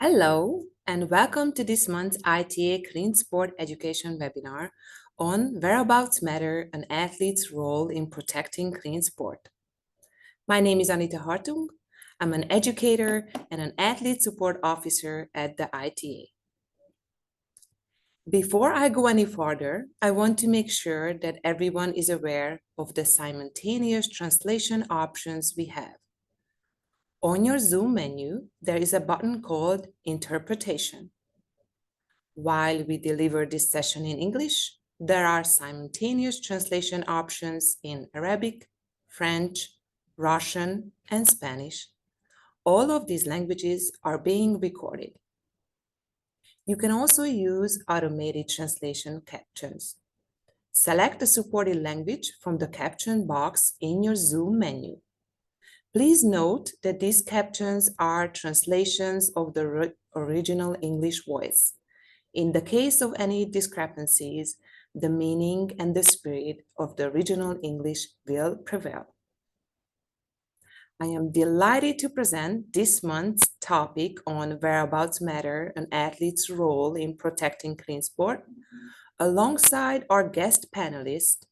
Hello, and welcome to this month's ITA Clean Sport Education webinar on Whereabouts Matter, an athlete's role in protecting clean sport. My name is Anita Hartung. I'm an educator and an athlete support officer at the ITA. Before I go any further, I want to make sure that everyone is aware of the simultaneous translation options we have. On your Zoom menu, there is a button called Interpretation. While we deliver this session in English, there are simultaneous translation options in Arabic, French, Russian, and Spanish. All of these languages are being recorded. You can also use automated translation captions. Select the supported language from the caption box in your Zoom menu. Please note that these captions are translations of the original English voice. In the case of any discrepancies, the meaning and the spirit of the original English will prevail. I am delighted to present this month's topic on Whereabouts Matter, an athlete's role in protecting clean sport, alongside our guest panelist,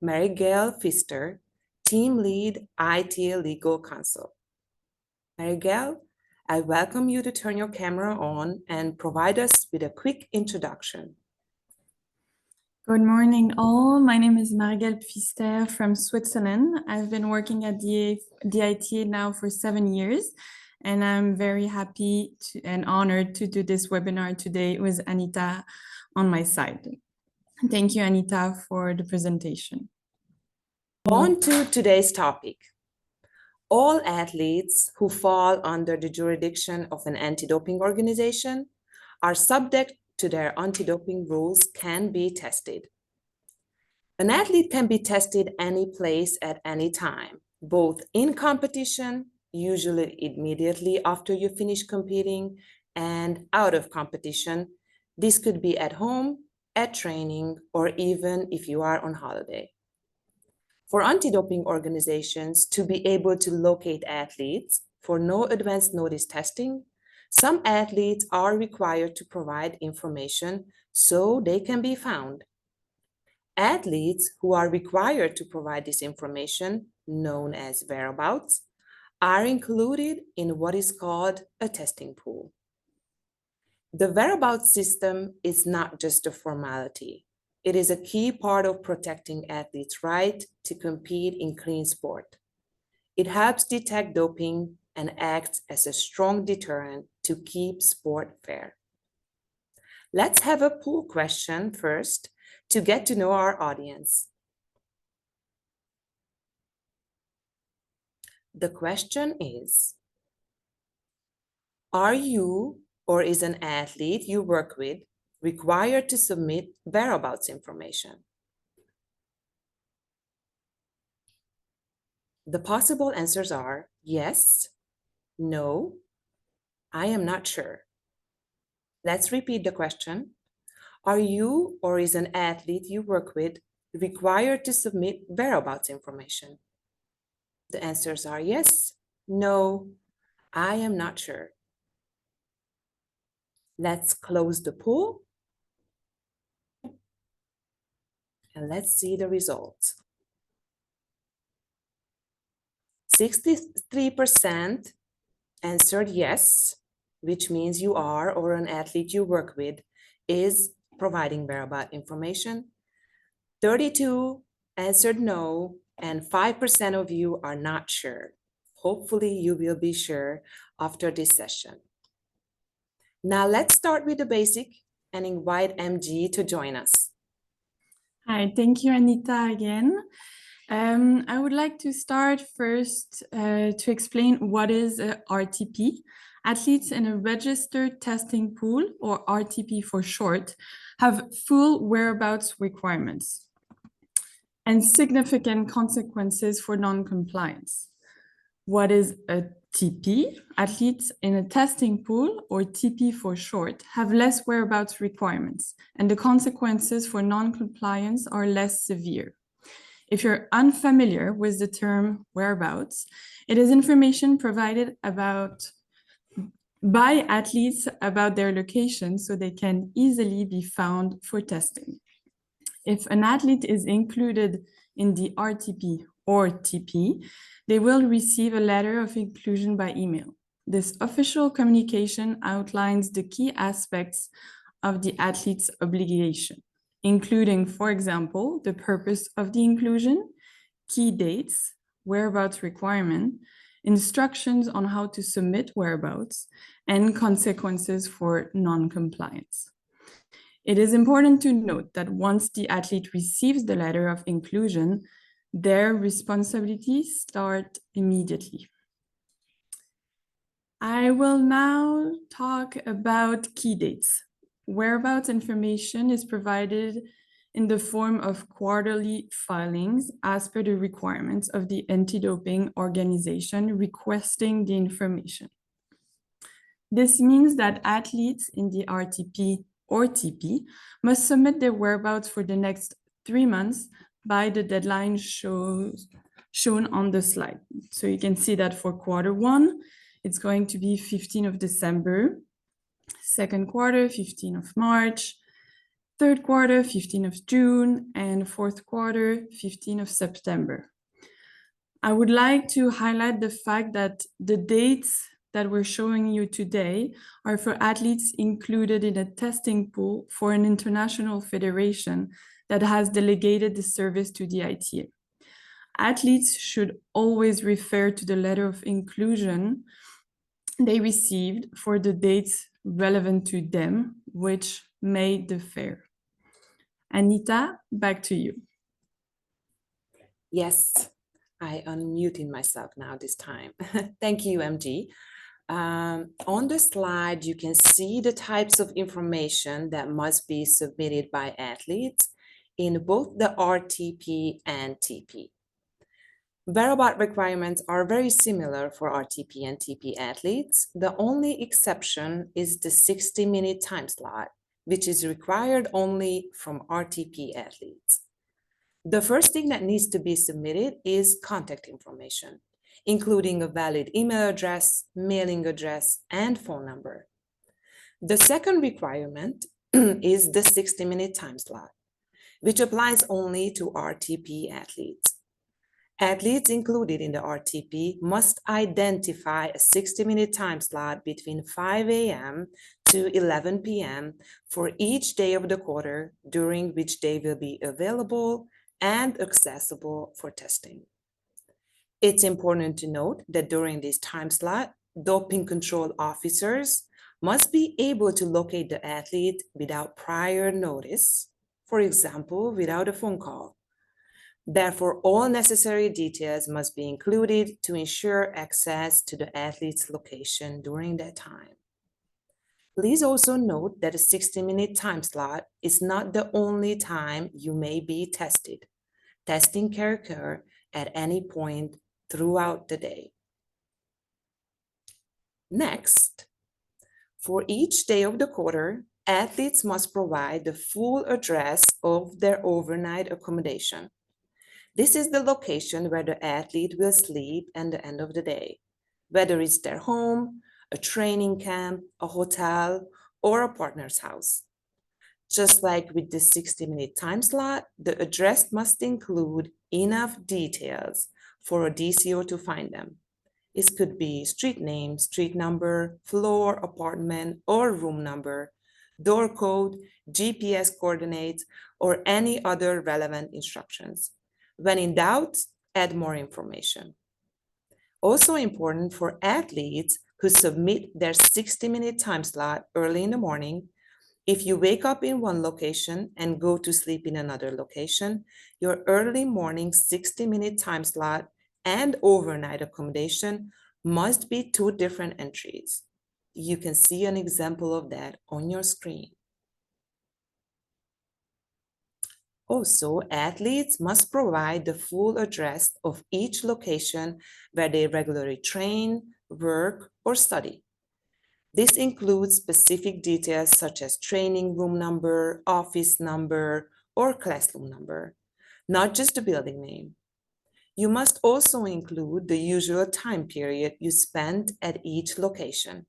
Marie-Gaëlle Pfister, Team Lead, ITA Legal Counsel. Marie-Gaëlle, I welcome you to turn your camera on and provide us with a quick introduction. Good morning, all. My name is Marie-Gaëlle Pfister from Switzerland. I've been working at the ITA now for 7 years, and I'm very happy and honored to do this webinar today with Anita on my side. Thank you, Anita, for the presentation. On to today's topic. All athletes who fall under the jurisdiction of an anti-doping organization are subject to their anti-doping rules can be tested. An athlete can be tested any place at any time, both in competition, usually immediately after you finish competing, and out of competition. This could be at home, at training, or even if you are on holiday. For anti-doping organizations to be able to locate athletes for no advance notice testing, some athletes are required to provide information so they can be found. Athletes who are required to provide this information, known as whereabouts, are included in what is called a testing pool. The whereabouts system is not just a formality. It is a key part of protecting athletes' right to compete in clean sport. It helps detect doping and acts as a strong deterrent to keep sport fair. Let's have a pool question first to get to know our audience. The question is, are you or is an athlete you work with required to submit whereabouts information? The possible answers are yes, no, I am not sure. Let's repeat the question. Are you or is an athlete you work with required to submit whereabouts information? The answers are yes, no, I am not sure. Let's close the poll and let's see the results. 63% answered yes, which means you are or an athlete you work with is providing whereabout information. 32 answered no, and 5% of you are not sure. Hopefully you will be sure after this session. Now let's start with the basic and invite MG to join us. Hi, thank you, Anita, again. I would like to start first to explain what is a RTP. Athletes in a registered testing pool, or RTP for short, have full whereabouts requirements and significant consequences for non-compliance. What is a TP? Athletes in a testing pool, or TP for short, have less whereabouts requirements, and the consequences for non-compliance are less severe. If you're unfamiliar with the term whereabouts, it is information provided about by athletes about their location so they can easily be found for testing. If an athlete is included in the RTP or TP, they will receive a letter of inclusion by email. This official communication outlines the key aspects of the athlete's obligation, including, for example, the purpose of the inclusion, key dates, whereabouts requirement, instructions on how to submit whereabouts, and consequences for non-compliance. It is important to note that once the athlete receives the letter of inclusion, their responsibilities start immediately. I will now talk about key dates. Whereabouts information is provided in the form of quarterly filings as per the requirements of the anti-doping organization requesting the information. This means that athletes in the RTP or TP must submit their whereabouts for the next 3 months by the deadline shown on the slide. So you can see that for Q1, it's going to be 15th of December, second quarter, 15th of March, third quarter, 15th of June, and fourth quarter, 15th of September. I would like to highlight the fact that the dates that we're showing you today are for athletes included in a testing pool for an international federation that has delegated the service to the ITA. Athletes should always refer to the letter of inclusion they received for the dates relevant to them, which may differ. Anita, back to you. Yes, I unmuted myself now this time. Thank you, MG. On the slide, you can see the types of information that must be submitted by athletes in both the RTP and TP. Whereabout requirements are very similar for RTP and TP athletes. The only exception is the 60-minute time slot, which is required only from RTP athletes. The first thing that needs to be submitted is contact information, including a valid email address, mailing address, and phone number. The second requirement is the 60-minute time slot, which applies only to RTP athletes. Athletes included in the RTP must identify a 60-minute time slot between 5 a.m. to 11 p.m. for each day of the quarter during which they will be available and accessible for testing. It's important to note that during this time slot, doping control officers must be able to locate the athlete without prior notice, for example, without a phone call. Therefore, all necessary details must be included to ensure access to the athlete's location during that time. Please also note that a 60-minute time slot is not the only time you may be tested. Testing can occur at any point throughout the day. Next, for each day of the quarter, athletes must provide the full address of their overnight accommodation. This is the location where the athlete will sleep at the end of the day, whether it's their home, a training camp, a hotel, or a partner's house. Just like with the 60-minute time slot, the address must include enough details for a DCO to find them. It could be street name, street number, floor, apartment, or room number, door code, GPS coordinates, or any other relevant instructions. When in doubt, add more information. Also important for athletes who submit their 60-minute time slot early in the morning. If you wake up in one location and go to sleep in another location, your early morning 60-minute time slot and overnight accommodation must be 2 different entries. You can see an example of that on your screen. Also, athletes must provide the full address of each location where they regularly train, work, or study. This includes specific details such as training room number, office number, or classroom number, not just the building name. You must also include the usual time period you spent at each location.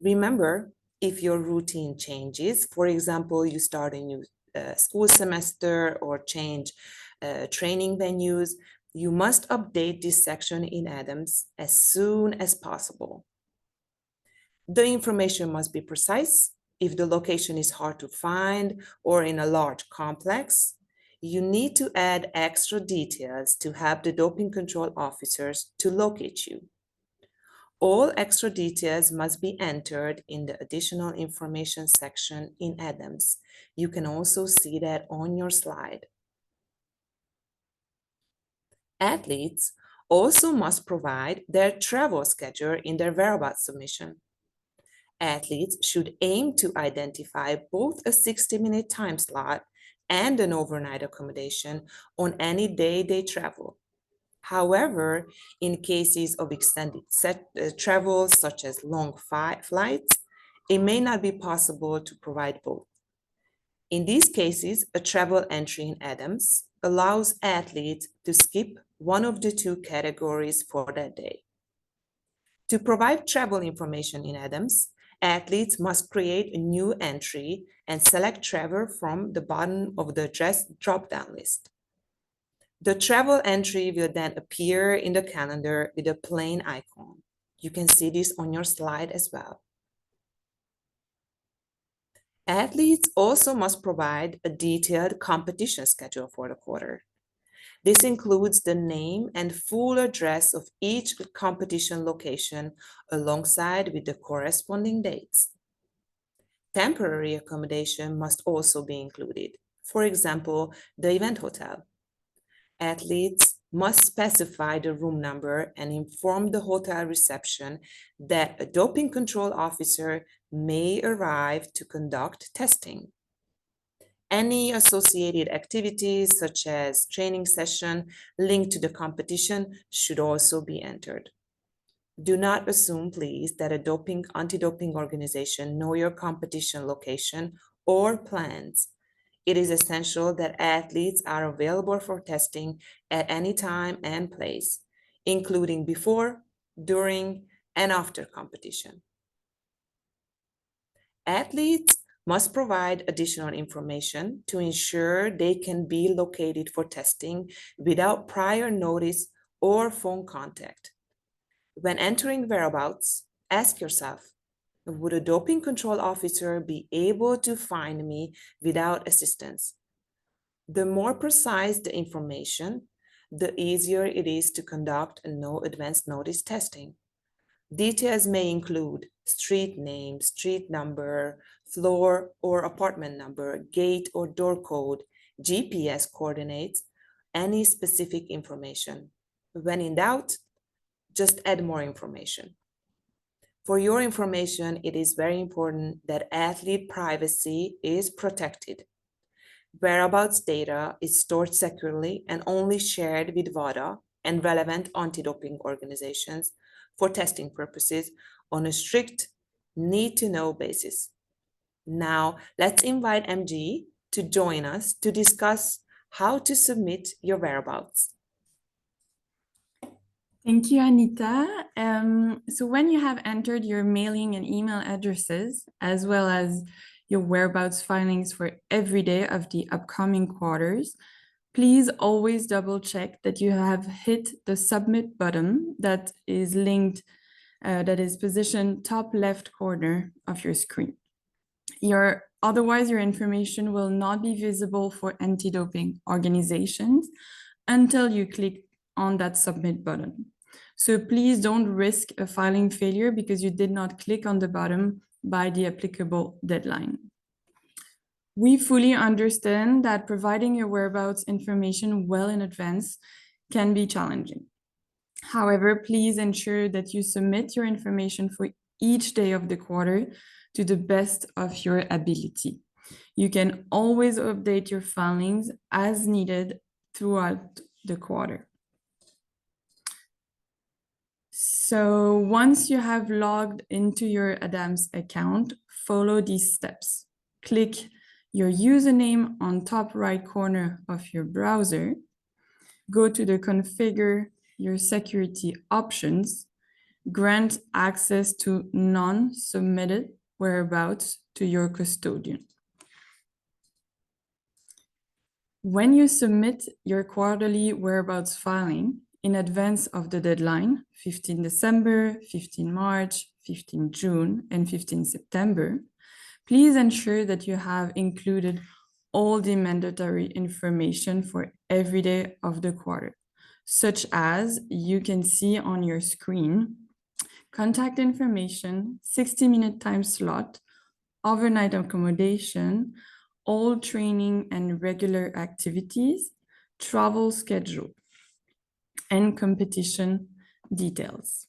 Remember, if your routine changes, for example, you start a new school semester or change training venues, you must update this section in Adams as soon as possible. The information must be precise. If the location is hard to find or in a large complex, you need to add extra details to help the doping control officers to locate you. All extra details must be entered in the additional information section in Adams. You can also see that on your slide. Athletes also must provide their travel schedule in their whereabouts submission. Athletes should aim to identify both a 60-minute time slot and an overnight accommodation on any day they travel. However, in cases of extended travel, such as long flights, it may not be possible to provide both. In these cases, a travel entry in Adams allows athletes to skip one of the two categories for that day. To provide travel information in Adams, athletes must create a new entry and select travel from the bottom of the drop-down list. The travel entry will then appear in the calendar with a plain icon. You can see this on your slide as well. Athletes also must provide a detailed competition schedule for the quarter. This includes the name and full address of each competition location alongside with the corresponding dates. Temporary accommodation must also be included. For example, the event hotel. Athletes must specify the room number and inform the hotel reception that a doping control officer may arrive to conduct testing. Any associated activities, such as training session linked to the competition, should also be entered. Do not assume, please, that a anti-doping organization know your competition location or plans. It is essential that athletes are available for testing at any time and place, including before, during, and after competition. Athletes must provide additional information to ensure they can be located for testing without prior notice or phone contact. When entering whereabouts, ask yourself, would a doping control officer be able to find me without assistance? The more precise the information, the easier it is to conduct a no advance notice testing. Details may include street name, street number, floor or apartment number, gate or door code, GPS coordinates, any specific information. When in doubt, just add more information. For your information, it is very important that athlete privacy is protected. Whereabouts data is stored securely and only shared with WADA and relevant anti-doping organizations for testing purposes on a strict need-to-know basis. Now, let's invite MG to join us to discuss how to submit your whereabouts. Thank you, Anita. So when you have entered your mailing and email addresses, as well as your whereabouts filings for every day of the upcoming quarters, please always double check that you have hit the submit button that is linked, that is positioned top left corner of your screen. Otherwise, your information will not be visible for anti-doping organizations until you click on that submit button. So please don't risk a filing failure because you did not click on the button by the applicable deadline. We fully understand that providing your whereabouts information well in advance can be challenging. However, please ensure that you submit your information for each day of the quarter to the best of your ability. You can always update your filings as needed throughout the quarter. So once you have logged into your Adams account, follow these steps. Click your username on top right corner of your browser. Go to the configure your security options. grant access to non-submitted whereabouts to your custodian. When you submit your quarterly whereabouts filing in advance of the deadline, 15 December, 15 March, 15 June, and 15 September, please ensure that you have included all the mandatory information for every day of the quarter, such as you can see on your screen: contact information, 60-minute time slot, overnight accommodation, all training and regular activities, travel schedule, and competition details.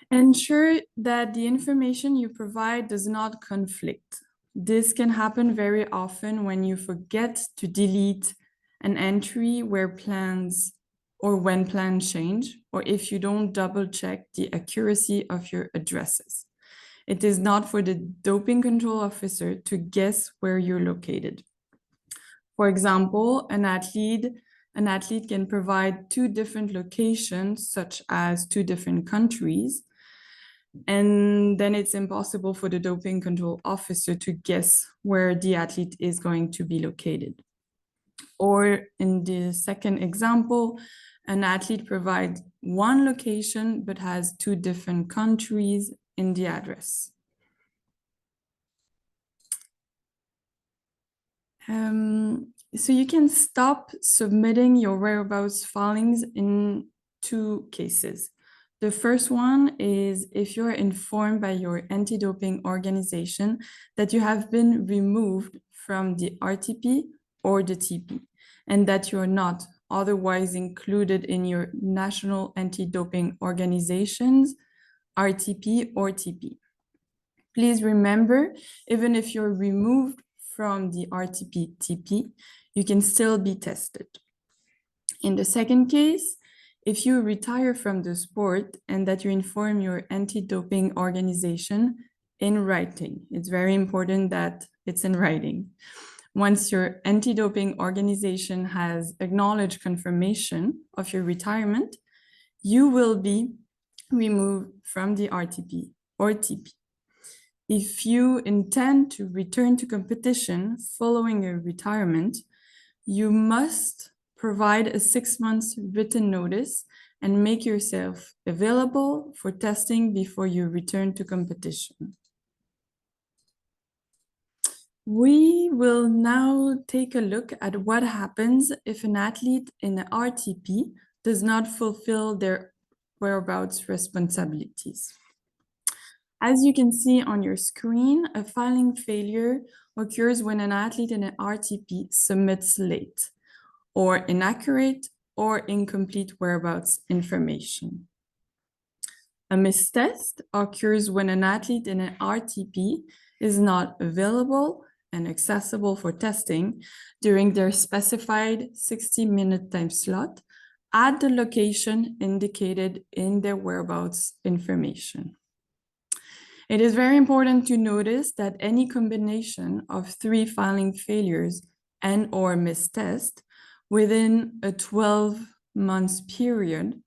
Ensure that the information you provide does not conflict. This can happen very often when you forget to delete an entry where plans or when plans change, or if you don't double check the accuracy of your addresses. It is not for the doping control officer to guess where you're located. For example, an athlete can provide 2 different locations, such as 2 different countries, and then it's impossible for the doping control officer to guess where the athlete is going to be located. Or in the second example, an athlete provides 1 location but has 2 different countries in the address. So you can stop submitting your whereabouts filings in 2 cases. The first one is if you're informed by your anti-doping organization that you have been removed from the RTP or the TP, and that you're not otherwise included in your national anti-doping organizations, RTP or TP. Please remember, even if you're removed from the RTP-TP, you can still be tested. In the second case, if you retire from the sport and that you inform your anti-doping organization in writing, it's very important that it's in writing. Once your anti-doping organization has acknowledged confirmation of your retirement, you will be removed from the RTP or TP. If you intend to return to competition following your retirement, you must provide a 6-month written notice and make yourself available for testing before you return to competition. We will now take a look at what happens if an athlete in an RTP does not fulfill their whereabouts responsibilities. As you can see on your screen, a filing failure occurs when an athlete in an RTP submits late, or inaccurate, or incomplete whereabouts information. A mistest occurs when an athlete in an RTP is not available and accessible for testing during their specified 60-minute time slot at the location indicated in their whereabouts information. It is very important to notice that any combination of 3 filing failures and/or mistest within a 12-month period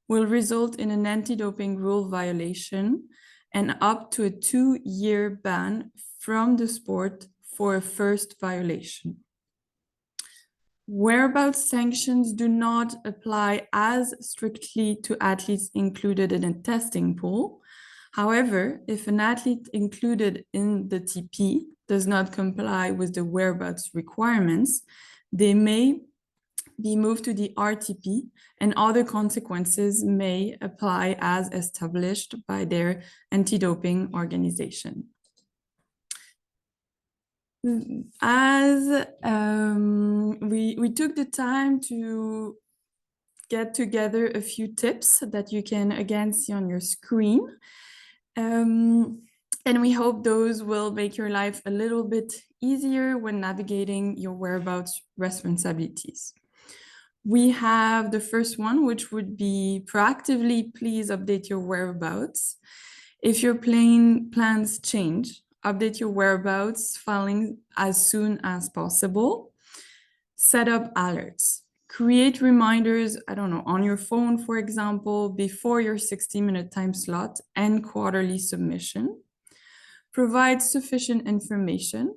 will result in an anti-doping rule violation and up to a 2-year ban from the sport for a first violation. Whereabouts sanctions do not apply as strictly to athletes included in a testing pool. However, if an athlete included in the TP does not comply with the whereabouts requirements, they may be moved to the RTP, and other consequences may apply as established by their anti-doping organization. As we took the time to get together a few tips that you can again see on your screen. And we hope those will make your life a little bit easier when navigating your whereabouts responsibilities. We have the first one, which would be proactively, please update your whereabouts. If your plans change, update your whereabouts filing as soon as possible. Set up alerts. Create reminders, I don't know, on your phone, for example, before your 60-minute time slot and quarterly submission. Provide sufficient information.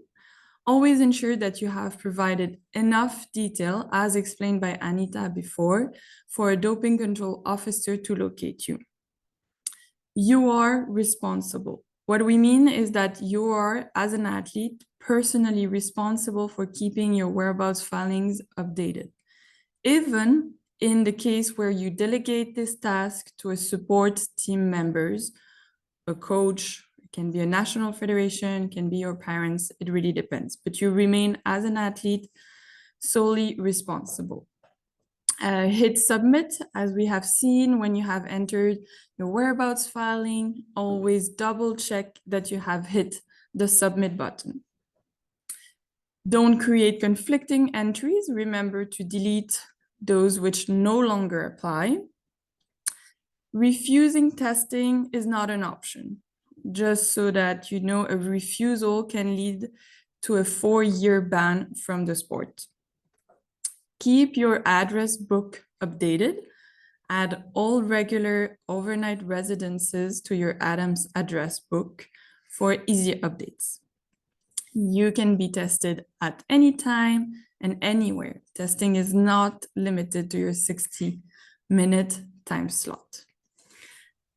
Always ensure that you have provided enough detail, as explained by Anita before, for a doping control officer to locate you. You are responsible. What we mean is that you are, as an athlete, personally responsible for keeping your whereabouts filings updated. Even in the case where you delegate this task to a support team members, a coach, it can be a national federation, can be your parents, it really depends. But you remain, as an athlete, solely responsible. Hit submit, as we have seen when you have entered your whereabouts filing, always double check that you have hit the submit button. Don't create conflicting entries. Remember to delete those which no longer apply. Refusing testing is not an option, just so that you know, a refusal can lead to a 4-year ban from the sport. Keep your address book updated. Add all regular overnight residences to your ADAMS address book for easy updates. You can be tested at any time and anywhere. Testing is not limited to your 60-minute time slot.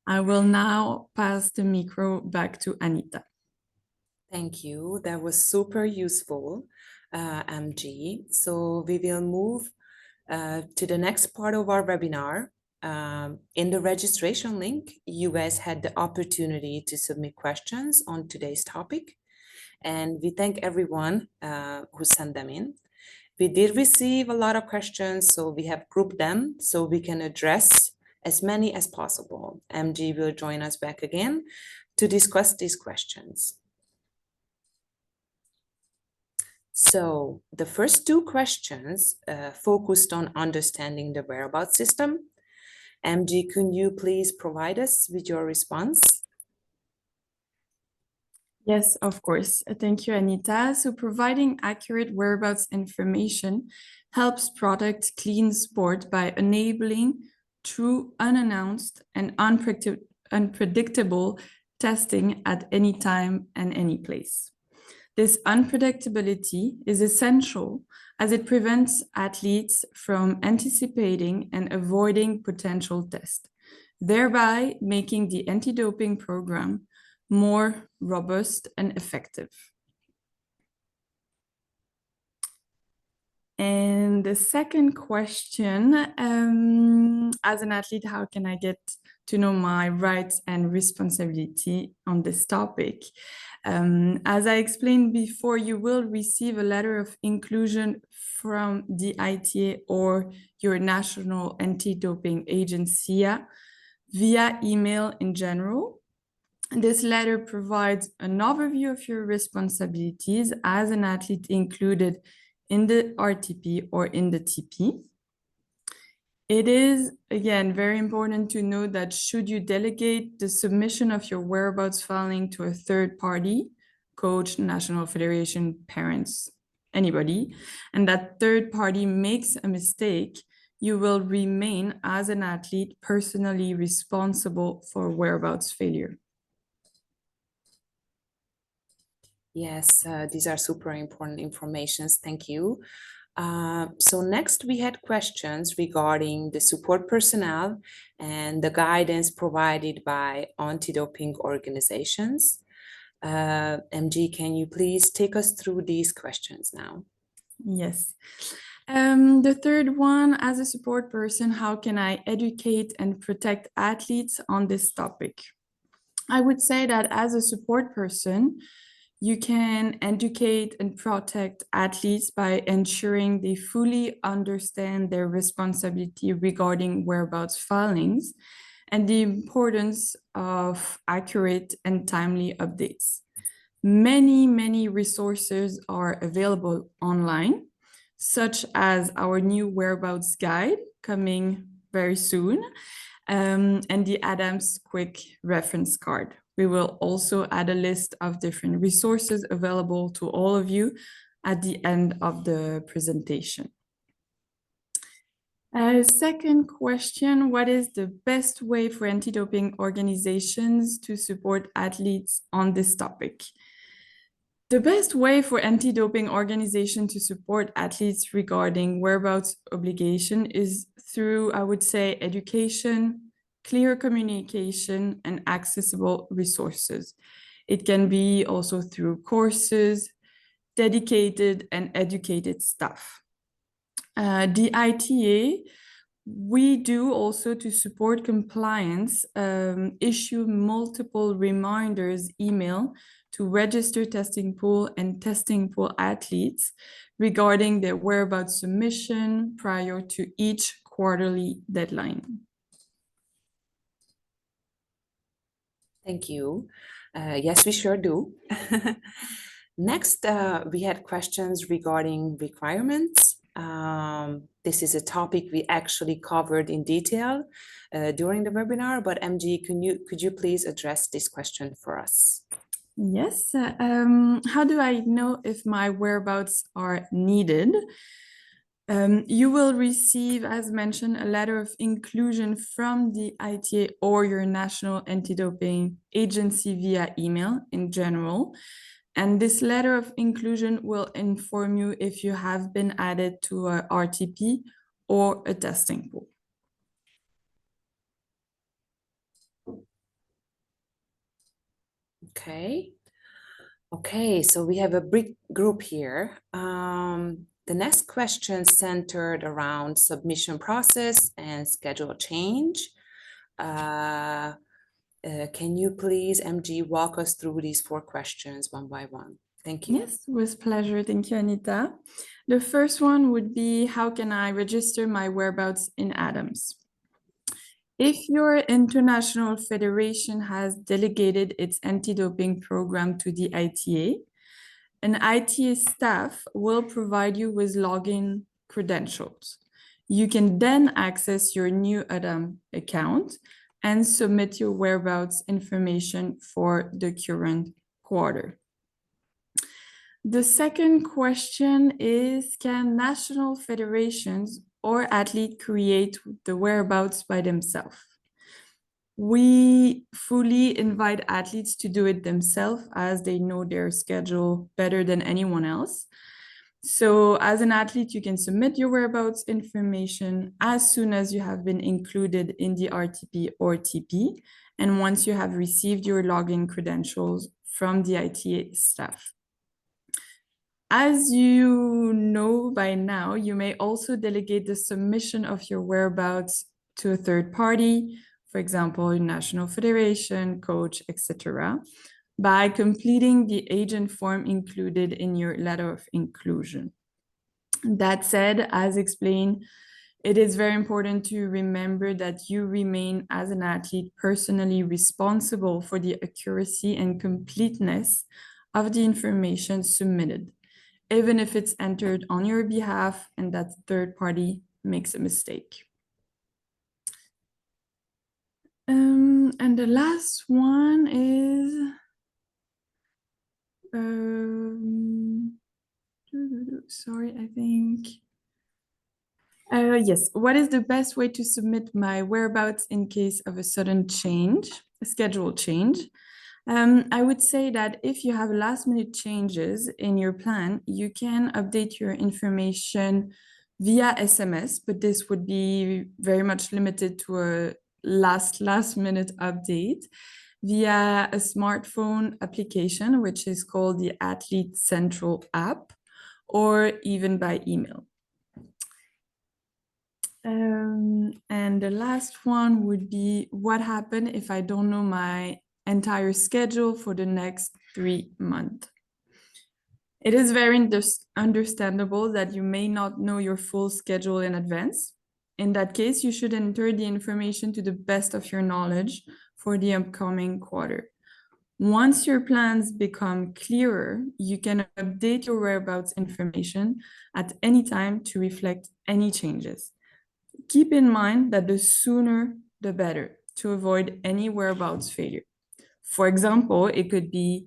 I will now pass the micro back to Anita. Thank you. That was super useful, MG. So we will move to the next part of our webinar. In the registration link, you guys had the opportunity to submit questions on today's topic. And we thank everyone who sent them in. We did receive a lot of questions, so we have grouped them so we can address as many as possible. MG will join us back again to discuss these questions. So the first 2 questions focused on understanding the whereabouts system. MG, can you please provide us with your response? Yes, of course. Thank you, Anita. So providing accurate whereabouts information helps protect clean sport by enabling true, unannounced, and unpredictable testing at any time and any place. This unpredictability is essential as it prevents athletes from anticipating and avoiding potential tests, thereby making the anti-doping program more robust and effective. And the second question, as an athlete, how can I get to know my rights and responsibility on this topic? As I explained before, you will receive a letter of inclusion from the ITA or your national anti-doping agency via email in general. This letter provides an overview of your responsibilities as an athlete included in the RTP or in the TP. It is, again, very important to note that should you delegate the submission of your whereabouts filing to a third party, coach, national federation, parents, anybody, and that third party makes a mistake, you will remain, as an athlete, personally responsible for whereabouts failure. Yes, these are super important informations. Thank you. So next we had questions regarding the support personnel and the guidance provided by anti-doping organizations. MG, can you please take us through these questions now? Yes. The third one, as a support person, how can I educate and protect athletes on this topic? I would say that as a support person, you can educate and protect athletes by ensuring they fully understand their responsibility regarding whereabouts filings and the importance of accurate and timely updates. Many resources are available online, such as our new whereabouts guide coming very soon, and the ADAMS quick reference card. We will also add a list of different resources available to all of you at the end of the presentation. Second question, what is the best way for anti-doping organizations to support athletes on this topic? The best way for anti-doping organizations to support athletes regarding whereabouts obligation is through, I would say, education, clear communication, and accessible resources. It can be also through courses, dedicated and educated staff. The ITA, we do also to support compliance, issue multiple reminders email to register testing pool and testing pool athletes regarding their whereabouts submission prior to each quarterly deadline. Thank you. Yes, we sure do. Next, we had questions regarding requirements. This is a topic we actually covered in detail during the webinar, but MG, could you please address this question for us? Yes. How do I know if my whereabouts are needed? You will receive, as mentioned, a letter of inclusion from the ITA or your national anti-doping agency via email in general. And this letter of inclusion will inform you if you have been added to a RTP or a testing pool. Okay, so we have a big group here. The next question centered around submission process and schedule change. Can you please, MG, walk us through these 4 questions one by one? Thank you. Yes, with pleasure. Thank you, Anita. The first one would be, how can I register my whereabouts in Adams? If your international federation has delegated its anti-doping program to the ITA, an ITA staff will provide you with login credentials. You can then access your new ADAM account and submit your whereabouts information for the current quarter. The second question is, can national federations or athletes create the whereabouts by themselves? We fully invite athletes to do it themselves as they know their schedule better than anyone else. So as an athlete, you can submit your whereabouts information as soon as you have been included in the RTP or TP, and once you have received your login credentials from the ITA staff. As you know by now, you may also delegate the submission of your whereabouts to a third party, for example, national federation, coach, etc., by completing the agent form included in your letter of inclusion. That said, as explained, it is very important to remember that you remain, as an athlete, personally responsible for the accuracy and completeness of the information submitted, even if it's entered on your behalf and that third party makes a mistake. And the last one is, sorry, I think, yes, what is the best way to submit my whereabouts in case of a sudden change, a schedule change? I would say that if you have last minute changes in your plan, you can update your information via SMS, but this would be very much limited to a last minute update via a smartphone application, which is called the Athlete Central app, or even by email. And the last one would be, what happens if I don't know my entire schedule for the next 3 months? It is very understandable that you may not know your full schedule in advance. In that case, you should enter the information to the best of your knowledge for the upcoming quarter. Once your plans become clearer, you can update your whereabouts information at any time to reflect any changes. Keep in mind that the sooner the better to avoid any whereabouts failure. For example, it could be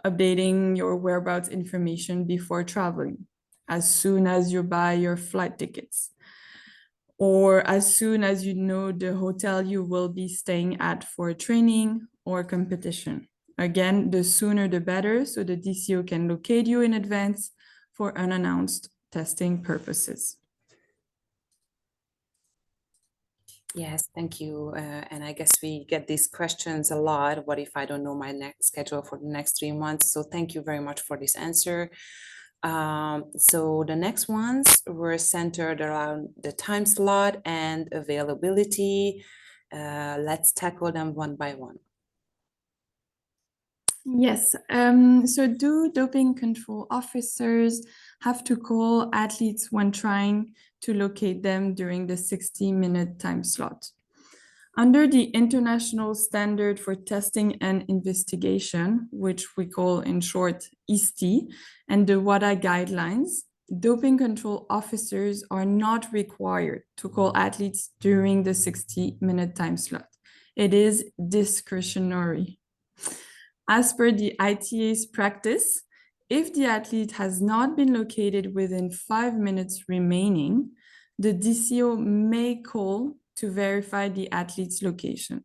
updating your whereabouts information before traveling, as soon as you buy your flight tickets, or as soon as you know the hotel you will be staying at for training or competition. Again, the sooner the better, so the DCO can locate you in advance for unannounced testing purposes. Yes, thank you. And I guess we get these questions a lot. What if I don't know my next schedule for the next 3 months? So thank you very much for this answer. So the next ones were centered around the time slot and availability. Let's tackle them one by one. Yes, so do doping control officers have to call athletes when trying to locate them during the 60-minute time slot? Under the International Standard for Testing and Investigation, which we call in short ISTI, and the WADA guidelines, doping control officers are not required to call athletes during the 60-minute time slot. It is discretionary. As per the ITA's practice, if the athlete has not been located within 5 minutes remaining, the DCO may call to verify the athlete's location.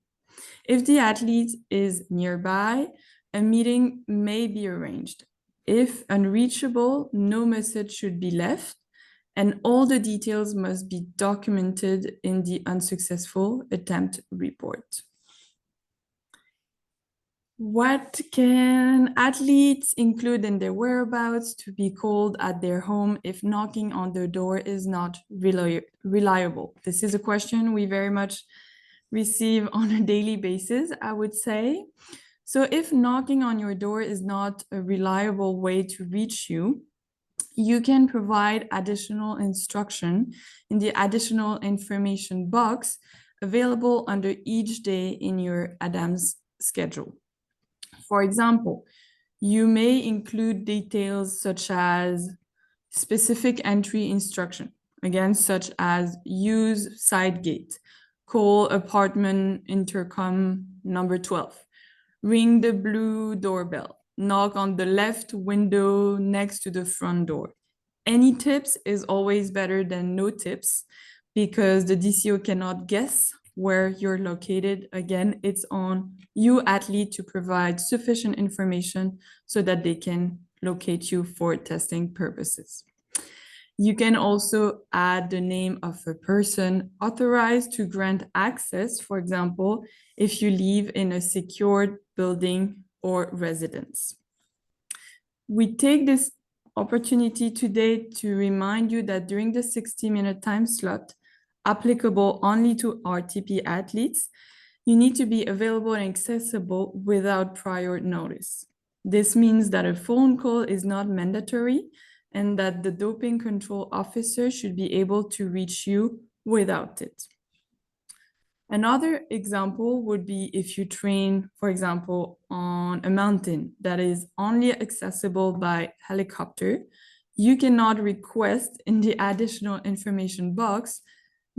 If the athlete is nearby, a meeting may be arranged. If unreachable, no message should be left, and all the details must be documented in the unsuccessful attempt report. What can athletes include in their whereabouts to be called at their home if knocking on their door is not reliable? This is a question we very much receive on a daily basis, I would say. So if knocking on your door is not a reliable way to reach you, you can provide additional instruction in the additional information box available under each day in your ADAMS schedule. For example, you may include details such as specific entry instruction, again, such as use side gate, call apartment intercom number 12, ring the blue doorbell, knock on the left window next to the front door. Any tips is always better than no tips because the DCO cannot guess where you're located. Again, it's on you, athlete, to provide sufficient information so that they can locate you for testing purposes. You can also add the name of a person authorized to grant access, for example, if you live in a secured building or residence. We take this opportunity today to remind you that during the 60-minute time slot, applicable only to RTP athletes, you need to be available and accessible without prior notice. This means that a phone call is not mandatory and that the doping control officer should be able to reach you without it. Another example would be if you train, for example, on a mountain that is only accessible by helicopter, you cannot request in the additional information box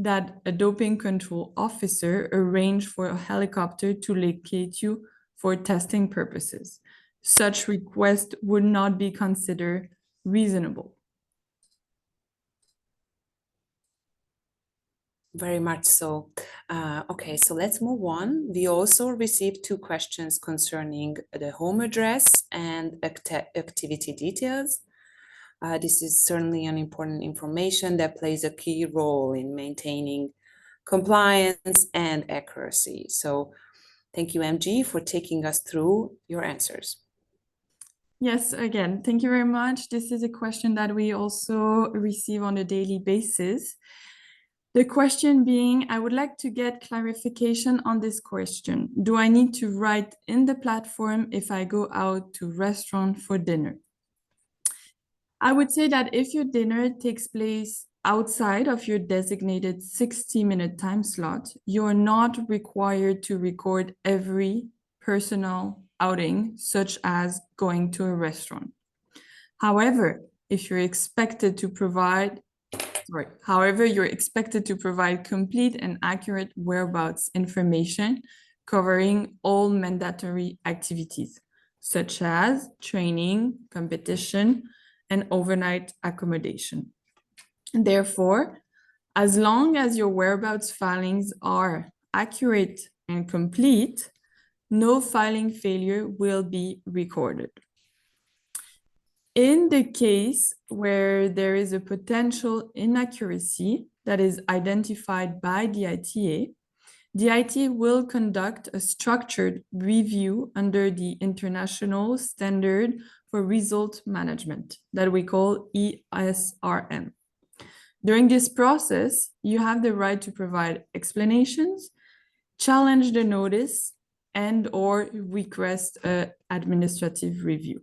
that a doping control officer arrange for a helicopter to locate you for testing purposes. Such request would not be considered reasonable. Very much so. Okay, so let's move on. We also received 2 questions concerning the home address and activity details. This is certainly an important information that plays a key role in maintaining compliance and accuracy. So thank you, MG, for taking us through your answers. Yes, again, thank you very much. This is a question that we also receive on a daily basis. The question being, I would like to get clarification on this question. Do I need to write in the platform if I go out to restaurant for dinner? I would say that if your dinner takes place outside of your designated 60-minute time slot, you're not required to record every personal outing, such as going to a restaurant. However, you're expected to provide complete and accurate whereabouts information covering all mandatory activities, such as training, competition, and overnight accommodation. Therefore, As long as your whereabouts filings are accurate and complete, no filing failure will be recorded. In the case where there is a potential inaccuracy that is identified by the ITA will conduct a structured review under the International Standard for Result Management that we call ESRM. During this process, you have the right to provide explanations, challenge the notice, and/or request an administrative review.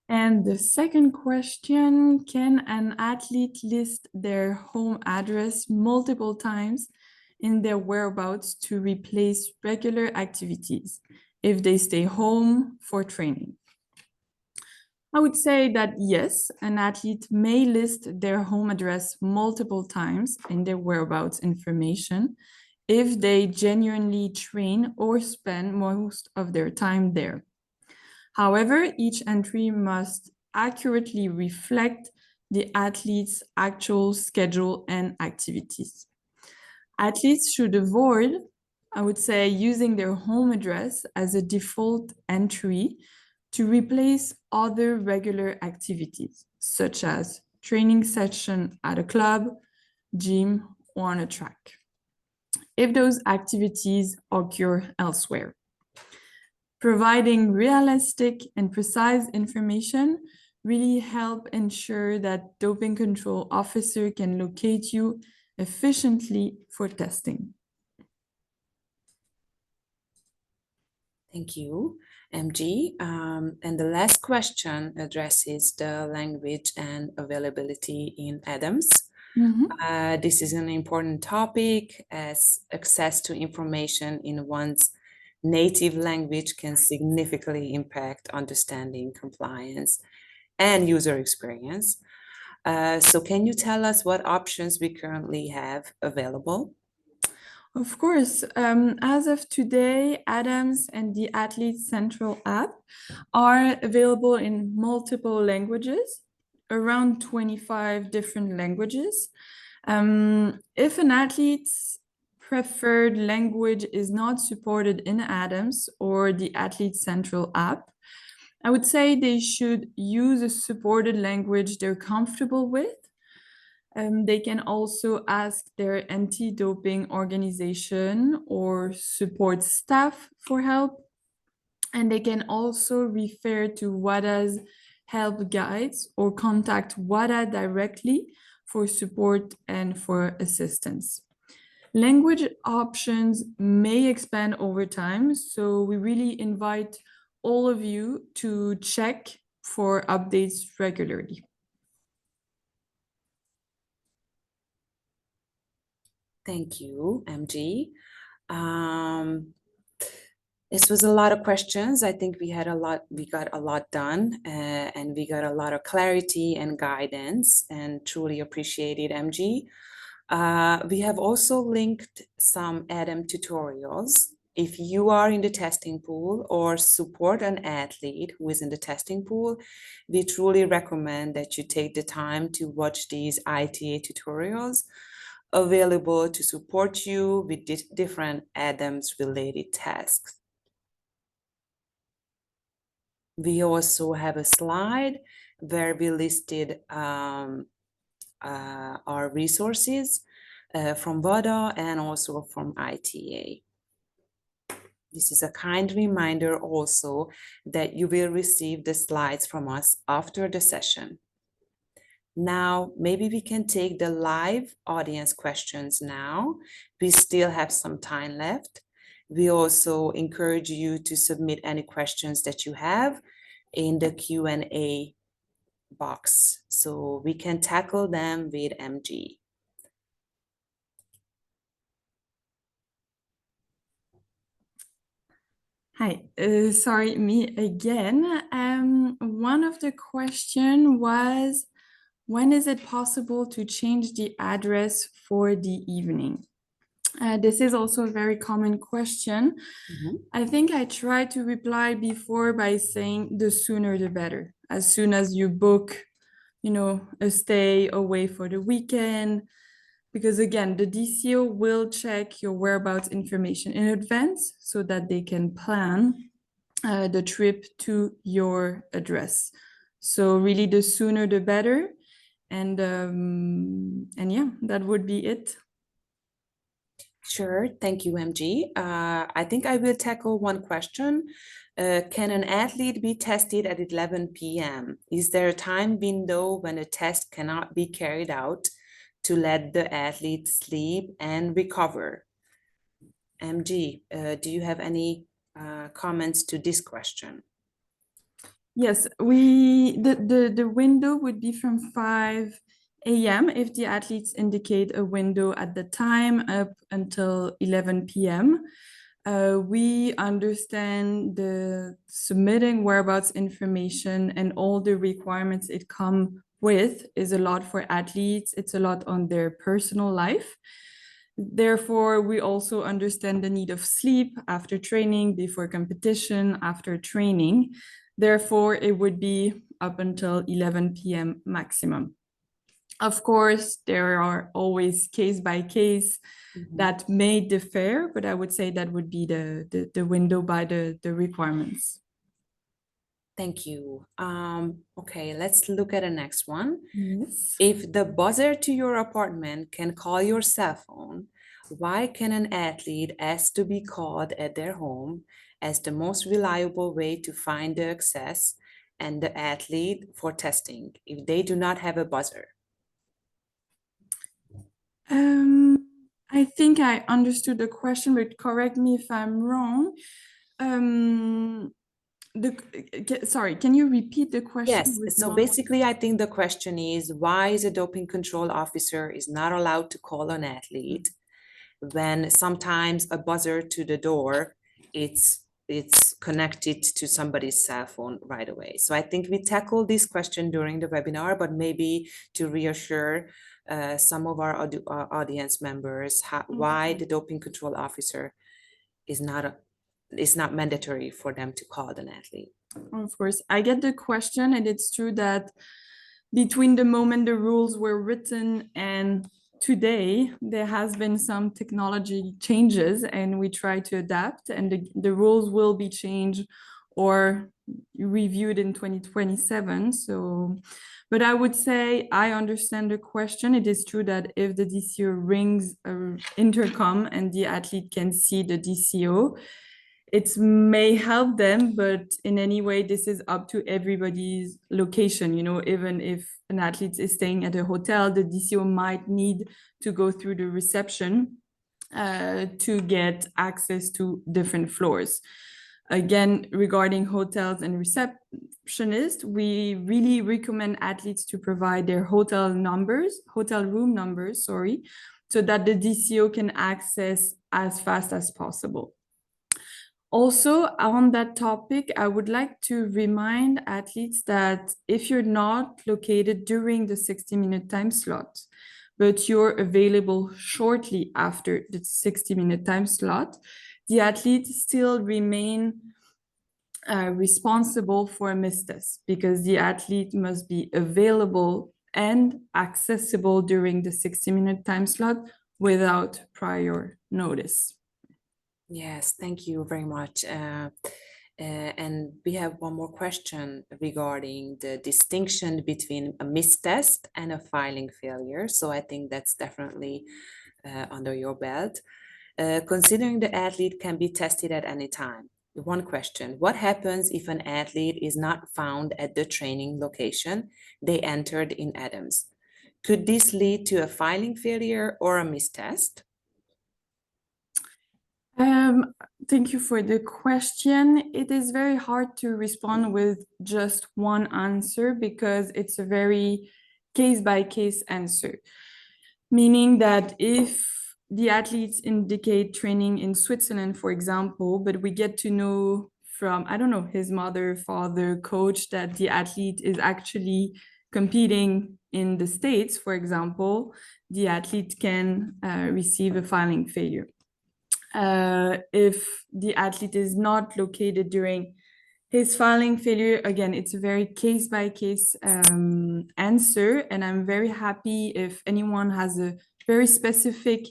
And the second question, can an athlete list their home address multiple times in their whereabouts to replace regular activities if they stay home for training? I would say that yes, an athlete may list their home address multiple times in their whereabouts information if they genuinely train or spend most of their time there. However, each entry must accurately reflect the athlete's actual schedule and activities. Athletes should avoid, I would say, using their home address as a default entry to replace other regular activities, such as training session at a club, gym, or on a track, if those activities occur elsewhere. Providing realistic and precise information really help ensure that doping control officer can locate you efficiently for testing. Thank you, MG. And the last question addresses the language and availability in ADAMS. This is an important topic as access to information in one's native language can significantly impact understanding, compliance, and user experience. So can you tell us what options we currently have available? Of course. As of today, ADAMS and the Athlete Central app are available in multiple languages, around 25 different languages. If an athlete's preferred language is not supported in ADAMS or the Athlete Central app, I would say they should use a supported language they're comfortable with. They can also ask their anti-doping organization or support staff for help. And they can also refer to WADA's help guides or contact WADA directly for support and for assistance. Language options may expand over time, so we really invite all of you to check for updates regularly. Thank you, MG. This was a lot of questions. I think we got a lot done, and we got a lot of clarity and guidance, and truly appreciate it, MG. We have also linked some ADAM tutorials. If you are in the testing pool or support an athlete who is in the testing pool, we truly recommend that you take the time to watch these ITA tutorials available to support you with different ADAMS related tasks. We also have a slide where we listed our resources from WADA and also from ITA. This is a kind reminder also that you will receive the slides from us after the session. Now, maybe we can take the live audience questions now. We still have some time left. We also encourage you to submit any questions that you have in the Q&A box, so we can tackle them with MG. Hi, sorry, me again. One of the question was, when is it possible to change the address for the evening? This is also a very common question. I think I tried to reply before by saying the sooner the better. As soon as you book a stay away for the weekend. Because again, the DCO will check your whereabouts information in advance so that they can plan the trip to your address. So really, the sooner the better. And yeah, that would be it. Sure, thank you, MG. I think I will tackle one question. Can an athlete be tested at 11 p.m.? Is there a time window when a test cannot be carried out to let the athlete sleep and recover? MG, do you have any comments to this question? Yes, the window would be from 5 a.m. if the athletes indicate a window at the time up until 11 p.m. We understand the submitting whereabouts information and all the requirements it come with is a lot for athletes. It's a lot on their personal life. Therefore, we also understand the need of sleep after training, before competition, after training. Therefore, it would be up until 11 p.m. maximum. Of course, there are always case by case that may differ, but I would say that would be the window by the requirements. Thank you. Okay, let's look at the next one. Yes. If the buzzer to your apartment can call your cell phone, why can an athlete ask to be called at their home as the most reliable way to find the access and the athlete for testing if they do not have a buzzer? I think I understood the question, but correct me if I'm wrong. Sorry, can you repeat the question? Yes, so basically, I think the question is why is a doping control officer is not allowed to call an athlete when sometimes a buzzer to the door, it's connected to somebody's cell phone right away. So I think we tackled this question during the webinar, but maybe to reassure some of our audience members why the doping control officer is not mandatory for them to call an athlete. Of course, I get the question, and it's true that between the moment the rules were written and today, there has been some technology changes, and we try to adapt, and the rules will be changed or reviewed in 2027. So, but I would say I understand the question. It is true that if the DCO rings an intercom and the athlete can see the DCO, it may help them, but in any way, this is up to everybody's location. Even if an athlete is staying at a hotel, the DCO might need to go through the reception to get access to different floors. Again, regarding hotels and receptionists, we really recommend athletes to provide their hotel room numbers, so that the DCO can access as fast as possible. Also, on that topic, I would like to remind athletes that if you're not located during the 60-minute time slot, but you're available shortly after the 60-minute time slot, the athletes still remain responsible for a missed test because the athlete must be available and accessible during the 60-minute time slot without prior notice. Yes, thank you very much. And we have one more question regarding the distinction between a missed test and a filing failure. So I think that's definitely under your belt. Considering the athlete can be tested at any time, one question: what happens if an athlete is not found at the training location they entered in Adams? Could this lead to a filing failure or a missed test? Thank you for the question. It is very hard to respond with just one answer because it's a very case-by-case answer. Meaning that if the athletes indicate training in Switzerland, for example, but we get to know from, I don't know, his mother, father, coach, that the athlete is actually competing in the States, for example, the athlete can receive a filing failure. If the athlete is not located during His filing failure, again, it's a very case-by-case answer, and I'm very happy if anyone has a very specific,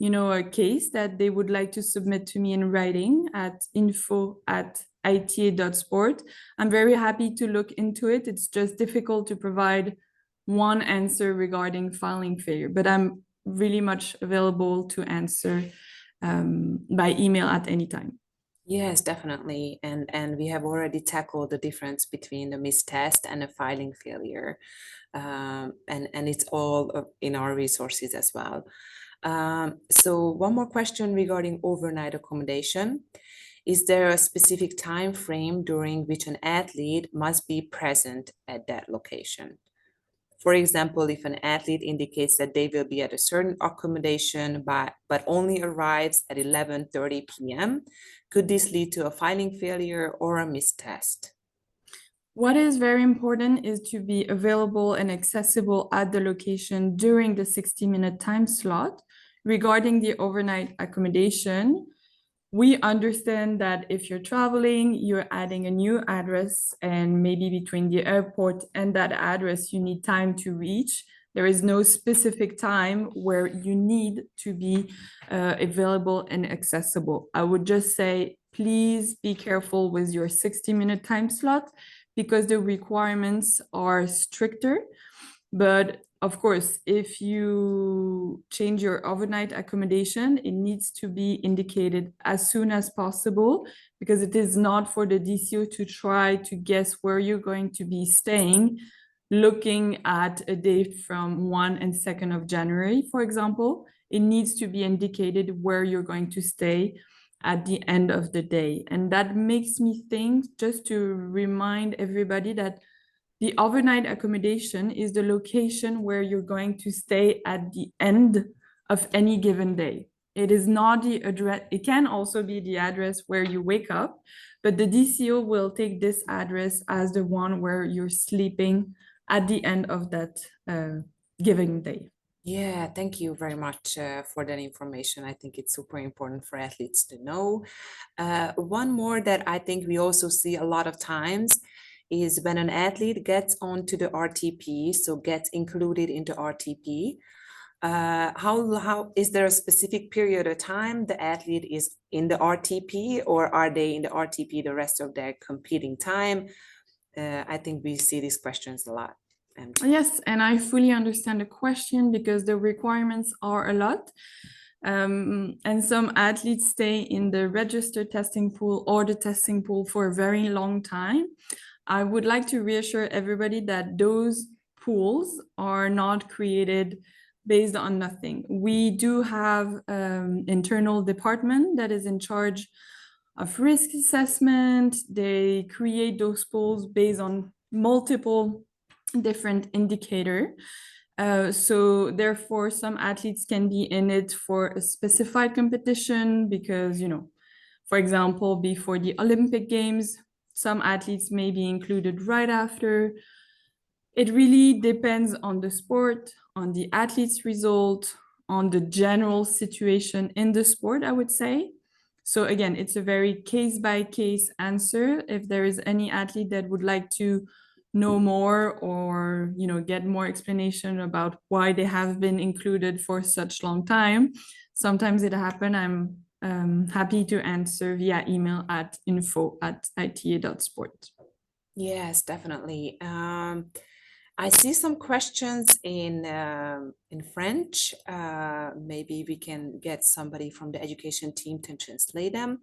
a case that they would like to submit to me in writing at info@ita.sport. I'm very happy to look into it. It's just difficult to provide one answer regarding filing failure, but I'm really much available to answer by email at any time. Yes, definitely. And we have already tackled the difference between a missed test and a filing failure. And it's all in our resources as well. So one more question regarding overnight accommodation. Is there a specific time frame during which an athlete must be present at that location? For example, if an athlete indicates that they will be at a certain accommodation but only arrives at 11:30 p.m., could this lead to a filing failure or a missed test? What is very important is to be available and accessible at the location during the 60-minute time slot. Regarding the overnight accommodation, we understand that if you're traveling, you're adding a new address, and maybe between the airport and that address, you need time to reach. There is no specific time where you need to be available and accessible. I would just say, please be careful with your 60-minute time slot because the requirements are stricter. But of course, if you change your overnight accommodation, it needs to be indicated as soon as possible because it is not for the DCO to try to guess where you're going to be staying, looking at a date from 1 and 2nd of January, for example. It needs to be indicated where you're going to stay at the end of the day. And that makes me think, just to remind everybody, that the overnight accommodation is the location where you're going to stay at the end of any given day. It is not the address. It can also be the address where you wake up, but the DCO will take this address as the one where you're sleeping at the end of that given day. Yeah, thank you very much for that information. I think it's super important for athletes to know. One more that I think we also see a lot of times is when an athlete gets onto the RTP, so gets included into RTP. How is there a specific period of time the athlete is in the RTP, or are they in the RTP the rest of their competing time? I think we see these questions a lot. Yes, and I fully understand the question because the requirements are a lot. And some athletes stay in the registered testing pool or the testing pool for a very long time. I would like to reassure everybody that those pools are not created based on nothing. We do have an internal department that is in charge of risk assessment. They create those pools based on multiple different indicator. So therefore, some athletes can be in it for a specified competition because, for example, before the Olympic Games, some athletes may be included right after. It really depends on the sport, on the athlete's result, on the general situation in the sport, I would say. So again, it's a very case-by-case answer. If there is any athlete that would like to know more or get more explanation about why they have been included for such long time, sometimes it happens. I'm happy to answer via email at info@ita.sport. Yes, definitely. I see some questions in French. Maybe we can get somebody from the education team to translate them.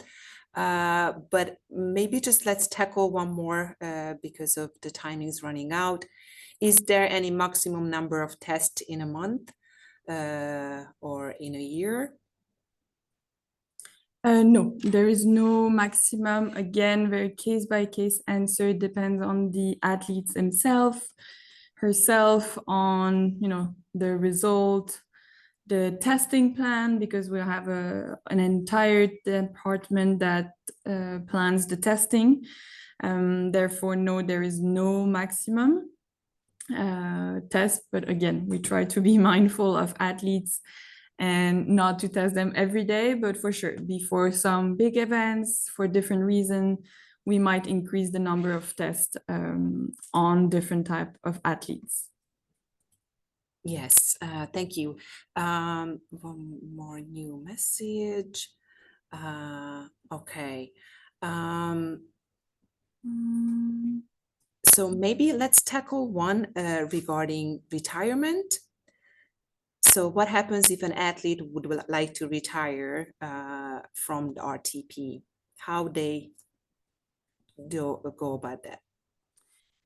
But maybe just let's tackle one more because of the timing's running out. Is there any maximum number of tests in a month or in a year? No, there is no maximum. Again, very case-by-case answer. It depends on the athletes himself, herself, on the result, the testing plan, because we have an entire department that plans the testing. Therefore, no, there is no maximum test. But again, we try to be mindful of athletes and not to test them every day, but for sure, before some big events, for different reasons, we might increase the number of tests on different type of athletes. Yes, thank you. One more new message. Okay. So maybe let's tackle one regarding retirement. So what happens if an athlete would like to retire from the RTP? How they go about that?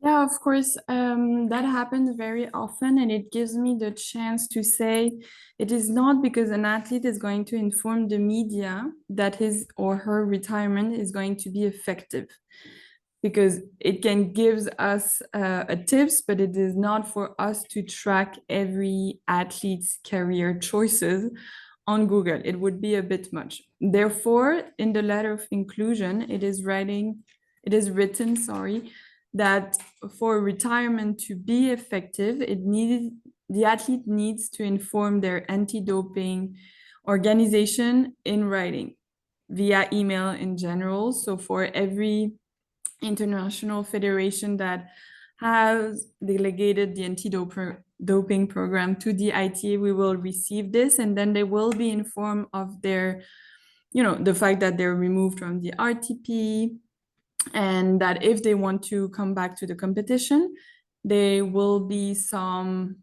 Yeah, of course, that happens very often, and it gives me the chance to say it is not because an athlete is going to inform the media that his or her retirement is going to be effective, because it can give us a tips, but it is not for us to track every athlete's career choices on Google. It would be a bit much. Therefore, in the letter of inclusion, it is written, that for retirement to be effective, the athlete needs to inform their anti-doping organization in writing, via email in general. So for every international federation that has delegated the anti-doping program to the ITA, we will receive this, and then they will be informed of their, the fact that they're removed from the RTP, and that if they want to come back to the competition, there will be some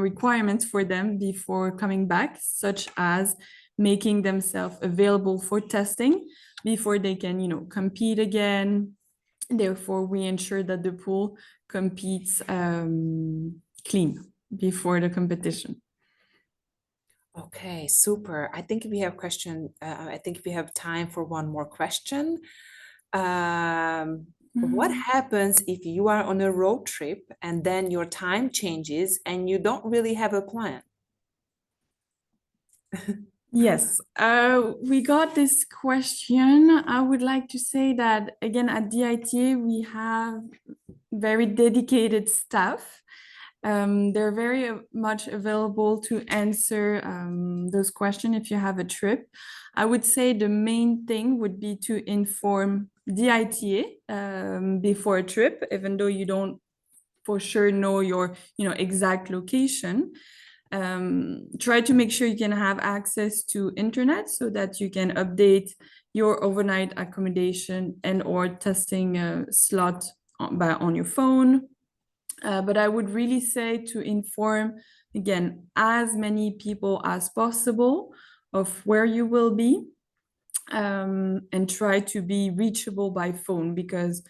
requirements for them before coming back, such as making themselves available for testing before they can, compete again. Therefore, we ensure that the pool competes clean before the competition. Okay, super. I think we have time for one more question. What happens if you are on a road trip and then your time changes and you don't really have a plan? Yes, we got this question. I would like to say that, again, at the ITA, we have very dedicated staff. They're very much available to answer those questions if you have a trip. I would say the main thing would be to inform the ITA before a trip, even though you don't for sure know your exact location. Try to make sure you can have access to internet so that you can update your overnight accommodation and or testing slot on your phone. But I would really say to inform, again, as many people as possible of where you will be, and try to be reachable by phone, because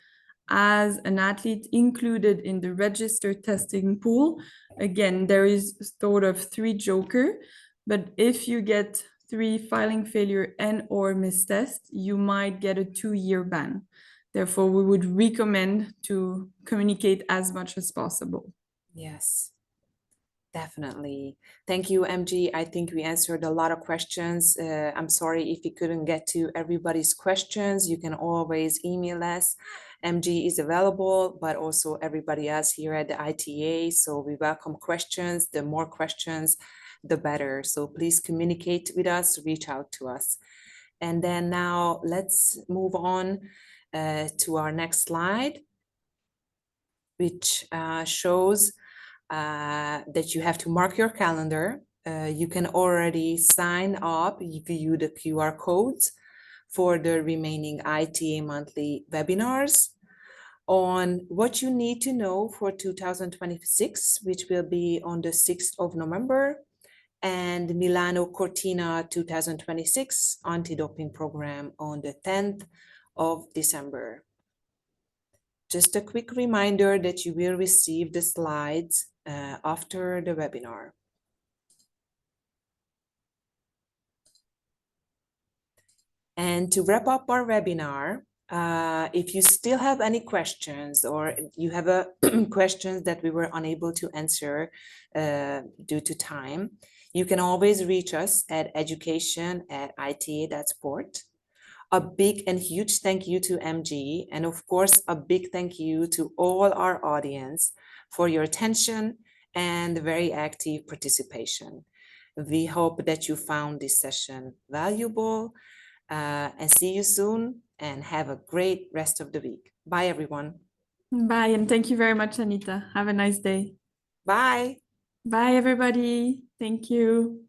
as an athlete included in the registered testing pool, again, there is sort of 3 joker, but if you get 3 filing failure and or mistest, you might get a 2-year ban. Therefore, we would recommend to communicate as much as possible. Yes, definitely. Thank you, MG. I think we answered a lot of questions. I'm sorry if we couldn't get to everybody's questions. You can always email us. MG is available, but also everybody else here at the ITA. So we welcome questions. The more questions, the better. So please communicate with us, reach out to us. And then now let's move on to our next slide, which shows that you have to mark your calendar. You can already sign up, view the QR codes for the remaining ITA monthly webinars on what you need to know for 2026, which will be on the 6th of November, and Milano Cortina 2026 anti-doping program on the 10th of December. Just a quick reminder that you will receive the slides after the webinar. And to wrap up our webinar, if you still have any questions or you have questions that we were unable to answer due to time, you can always reach us at education@ita.sport. A big and huge thank you to MG, and of course, a big thank you to all our audience for your attention and very active participation. We hope that you found this session valuable. and see you soon, and have a great rest of the week. Bye, everyone. Bye, and thank you very much, Anita. Have a nice day. Bye. Bye, everybody. Thank you.